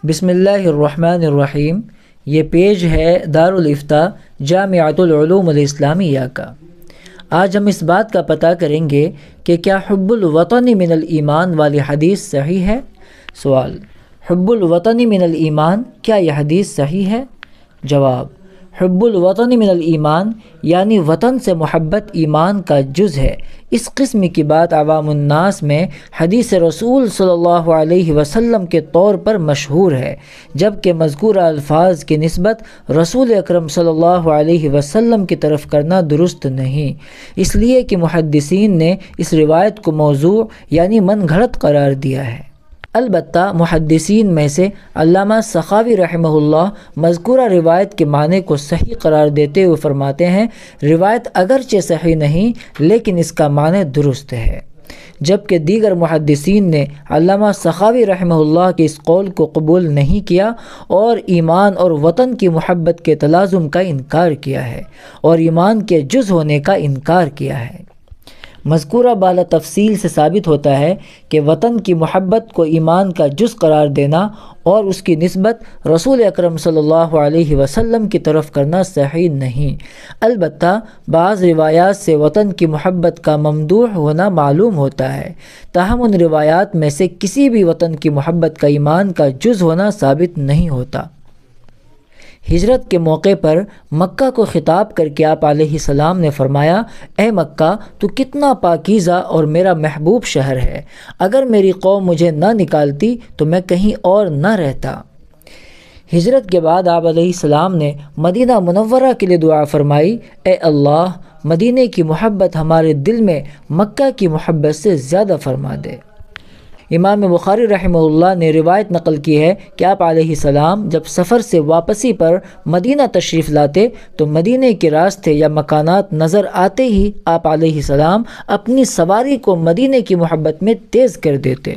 بسم اللہ الرحمن الرحیم۔ یہ پیج ہے دارالفتاء جامعۃ العلوم الاسلامیہ کا۔ آج ہم اس بات کا پتہ کریں گے کہ کیا حب الوطن من الایمان والی حدیث صحیح ہے؟ سوال: حب الوطن من الایمان، کیا یہ حدیث صحیح ہے؟ جواب: حب الوطن من الایمان یعنی وطن سے محبت ایمان کا جز ہے۔ اس قسم کی بات عوام الناس میں حدیث رسول صلی اللہ علیہ وسلم کے طور پر مشہور ہے، جبکہ مذکورہ الفاظ کی نسبت رسول اکرم صلی اللہ علیہ وسلم کی طرف کرنا درست نہیں، اس لیے کہ محدثین نے اس روایت کو موضوع یعنی من گھڑت قرار دیا ہے۔ البتہ محدثین میں سے علامہ سخاوی رحمہ اللہ مذکورہ روایت کے معنی کو صحیح قرار دیتے ہوئے فرماتے ہیں، روایت اگرچہ صحیح نہیں لیکن اس کا معنی درست ہے، جبکہ دیگر محدثین نے علامہ سخاوی رحمہ اللہ کے اس قول کو قبول نہیں کیا اور ایمان اور وطن کی محبت کے تلازم کا انکار کیا ہے اور ایمان کے جز ہونے کا انکار کیا ہے۔ مذکورہ بالا تفصیل سے ثابت ہوتا ہے کہ وطن کی محبت کو ایمان کا جز قرار دینا اور اس کی نسبت رسول اکرم صلی اللہ علیہ وسلم کی طرف کرنا صحیح نہیں۔ البتہ بعض روایات سے وطن کی محبت کا ممدوح ہونا معلوم ہوتا ہے، تاہم ان روایات میں سے کسی بھی وطن کی محبت کا ایمان کا جز ہونا ثابت نہیں ہوتا۔ ہجرت کے موقع پر مکہ کو خطاب کر کے آپ علیہ السلام نے فرمایا، اے مکہ، تو کتنا پاکیزہ اور میرا محبوب شہر ہے، اگر میری قوم مجھے نہ نکالتی تو میں کہیں اور نہ رہتا۔ ہجرت کے بعد آپ علیہ السلام نے مدینہ منورہ کے لیے دعا فرمائی، اے اللہ، مدینہ کی محبت ہمارے دل میں مکہ کی محبت سے زیادہ فرما دے۔ امام بخاری رحمہ اللہ نے روایت نقل کی ہے کہ آپ علیہ السلام جب سفر سے واپسی پر مدینہ تشریف لاتے تو مدینہ کے راستے یا مکانات نظر آتے ہی آپ علیہ السلام اپنی سواری کو مدینہ کی محبت میں تیز کر دیتے۔